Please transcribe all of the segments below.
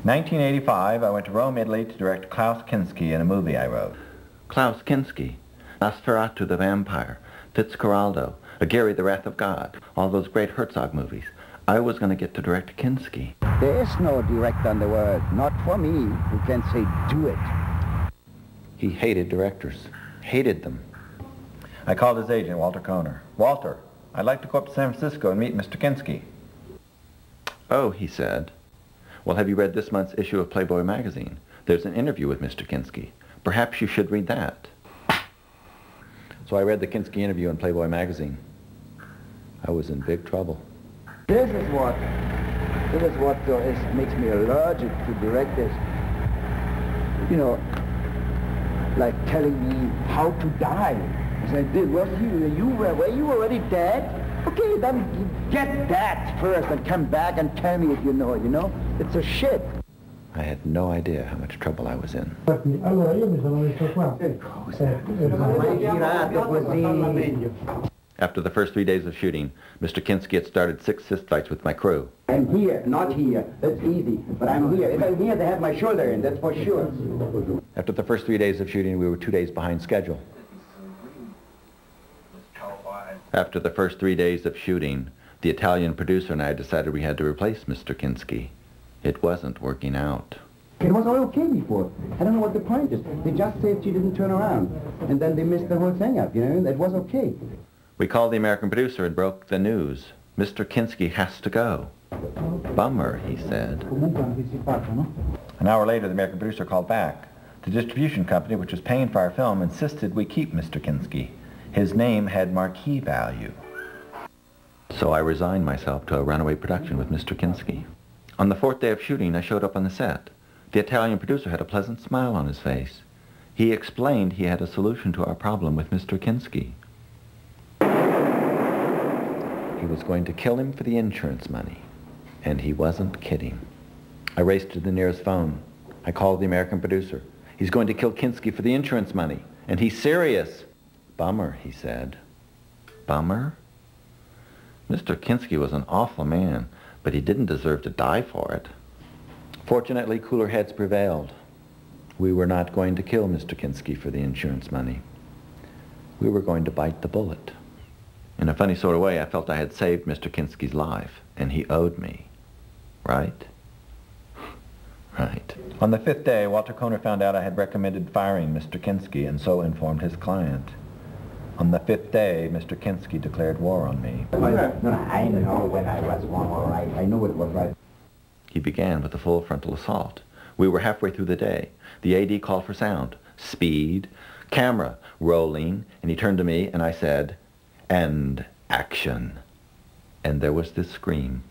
1985, I went to Rome, Italy to direct Klaus Kinski in a movie I wrote. Klaus Kinski, Nosferatu the Vampire, Fitzcarraldo, Gary the Wrath of God, all those great Herzog movies. I was going to get to direct Kinski. There is no director in the world, not for me, who can say, do it. He hated directors, hated them. I called his agent, Walter Kohner. Walter, I'd like to go up to San Francisco and meet Mr. Kinski. Oh, he said. Well, have you read this month's issue of Playboy magazine? There's an interview with Mr. Kinski. Perhaps you should read that. So I read the Kinski interview in Playboy magazine. I was in big trouble. This is what makes me allergic to directors. You know, like telling me how to die. As I did, were you already dead? Okay, then get that first and come back and tell me if you know? It's a shit. I had no idea how much trouble I was in. Allora io mi sono messo qua. After the first 3 days of shooting, Mr. Kinski had started 6 fistfights with my crew. I'm here, not here. That's easy. But I'm here. If I'm here, they have my shoulder in, that's for sure. After the first 3 days of shooting, we were 2 days behind schedule. After the first 3 days of shooting, the Italian producer and I decided we had to replace Mr. Kinski. It wasn't working out. It was all okay before. I don't know what the point is. They just said she didn't turn around. And then they messed the whole thing up, you know? It was okay. We called the American producer and broke the news. Mr. Kinski has to go. Bummer, he said. An hour later, the American producer called back. The distribution company, which was paying for our film, insisted we keep Mr. Kinski. His name had marquee value. So I resigned myself to a runaway production with Mr. Kinski. On the 4th day of shooting, I showed up on the set. The Italian producer had a pleasant smile on his face. He explained he had a solution to our problem with Mr. Kinski. He was going to kill him for the insurance money. And he wasn't kidding. I raced to the nearest phone. I called the American producer. He's going to kill Kinski for the insurance money. And he's serious. Bummer, he said. Bummer? Mr. Kinski was an awful man, but he didn't deserve to die for it. Fortunately, cooler heads prevailed. We were not going to kill Mr. Kinski for the insurance money. We were going to bite the bullet. In a funny sort of way, I felt I had saved Mr. Kinski's life, and he owed me. Right? Right. On the 5th day, Walter Kohner found out I had recommended firing Mr. Kinski and so informed his client. On the 5th day, Mr. Kinski declared war on me. No, I know when I was wrong, all right. I know it was right. He began with a full frontal assault. We were halfway through the day. The AD called for sound, speed, camera, rolling, and he turned to me and I said, "And action." And there was this scream.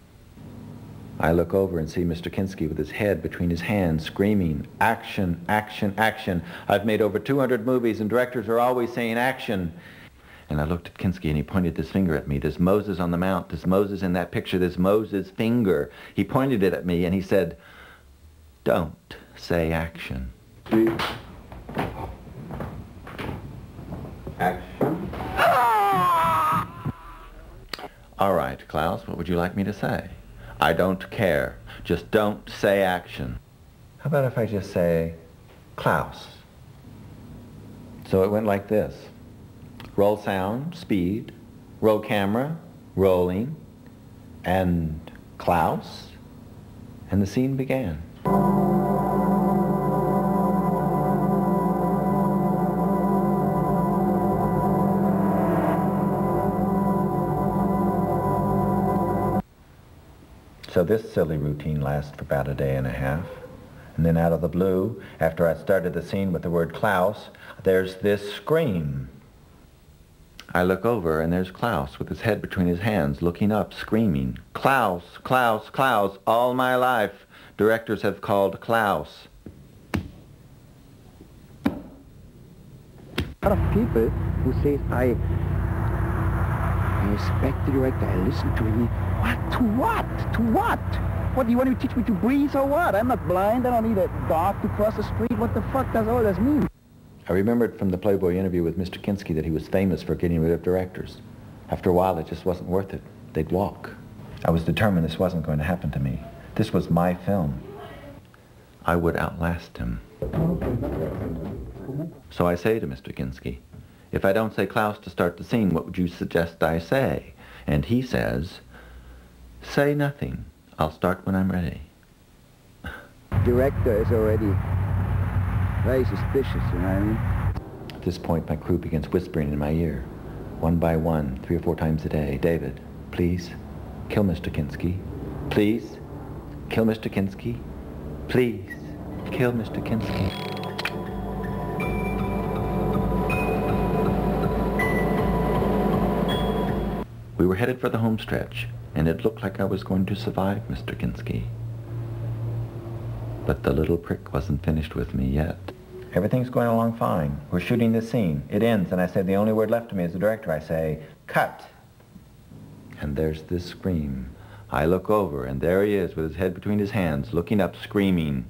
I look over and see Mr. Kinski with his head between his hands, screaming, "Action, action, action. I've made over 200 movies and directors are always saying action." And I looked at Kinski and he pointed this finger at me. There's Moses on the mount. There's Moses in that picture. There's Moses' finger. He pointed it at me and he said, "Don't say action." Action. All right, Klaus, what would you like me to say? I don't care. Just don't say action. How about if I just say, Klaus? So it went like this. Roll sound, speed, roll camera, rolling, and Klaus, and the scene began. So this silly routine lasts for about a day and a half. And then out of the blue, after I started the scene with the word Klaus, there's this scream. I look over and there's Klaus with his head between his hands, looking up, screaming, "Klaus, Klaus, Klaus, all my life. Directors have called Klaus." A lot of people who say, I respect the director, I listen to him. What? To what? To what? What, do you want to teach me to breathe or what? I'm not blind, I don't need a dog to cross the street. What the fuck does all this mean? I remembered from the Playboy interview with Mr. Kinski that he was famous for getting rid of directors. After a while, it just wasn't worth it. They'd walk. I was determined this wasn't going to happen to me. This was my film. I would outlast him. So I say to Mr. Kinski, if I don't say Klaus to start the scene, what would you suggest I say? And he says, say nothing. I'll start when I'm ready. Director is already very suspicious, you know what I mean? At this point, my crew begins whispering in my ear, one by one, 3 or 4 times a day. David, please, kill Mr. Kinski. Please, kill Mr. Kinski. Please, kill Mr. Kinski. We were headed for the home stretch, and it looked like I was going to survive Mr. Kinski. But the little prick wasn't finished with me yet. Everything's going along fine. We're shooting this scene. It ends, and I say the only word left to me as the director. I say, cut. And there's this scream. I look over, and there he is with his head between his hands, looking up, screaming,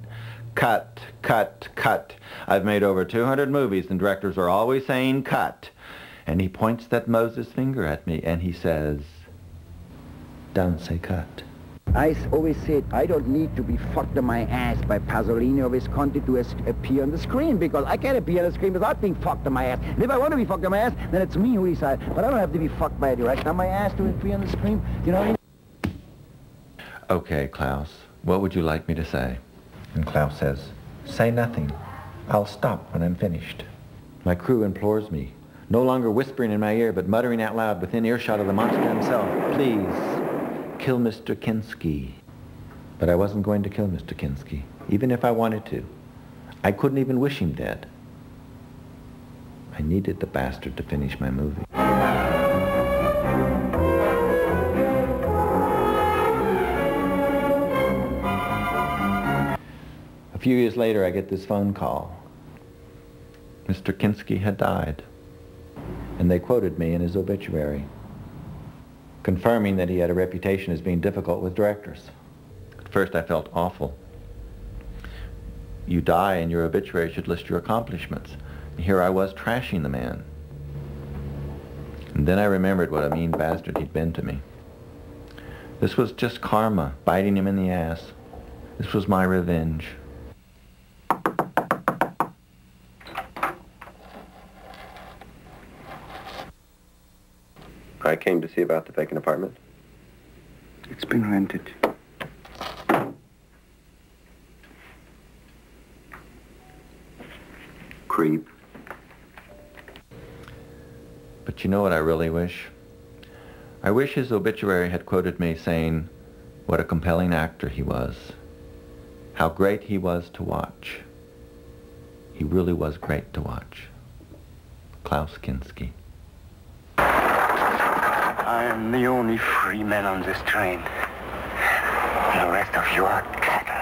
cut, cut, cut. I've made over 200 movies, and directors are always saying cut. And he points that Moses finger at me, and he says, don't say cut. I always said I don't need to be fucked on my ass by Pasolini or Visconti to appear on the screen, because I can't appear on the screen without being fucked on my ass. And if I want to be fucked on my ass, then it's me who decides. But I don't have to be fucked by a director on my ass to appear on the screen. You know what I mean? Okay, Klaus, what would you like me to say? And Klaus says, say nothing. I'll stop when I'm finished. My crew implores me, no longer whispering in my ear, but muttering out loud within earshot of the monster himself, please, kill Mr. Kinski. But I wasn't going to kill Mr. Kinski, even if I wanted to. I couldn't even wish him dead. I needed the bastard to finish my movie. A few years later, I get this phone call. Mr. Kinski had died, and they quoted me in his obituary, confirming that he had a reputation as being difficult with directors. At first I felt awful. You die and your obituary should list your accomplishments. And here I was trashing the man. And then I remembered what a mean bastard he'd been to me. This was just karma, biting him in the ass. This was my revenge. I came to see about the vacant apartment. It's been rented. Creep. But you know what I really wish? I wish his obituary had quoted me saying what a compelling actor he was, how great he was to watch. He really was great to watch. Klaus Kinski. I am the only free man on this train. The rest of you are cattle.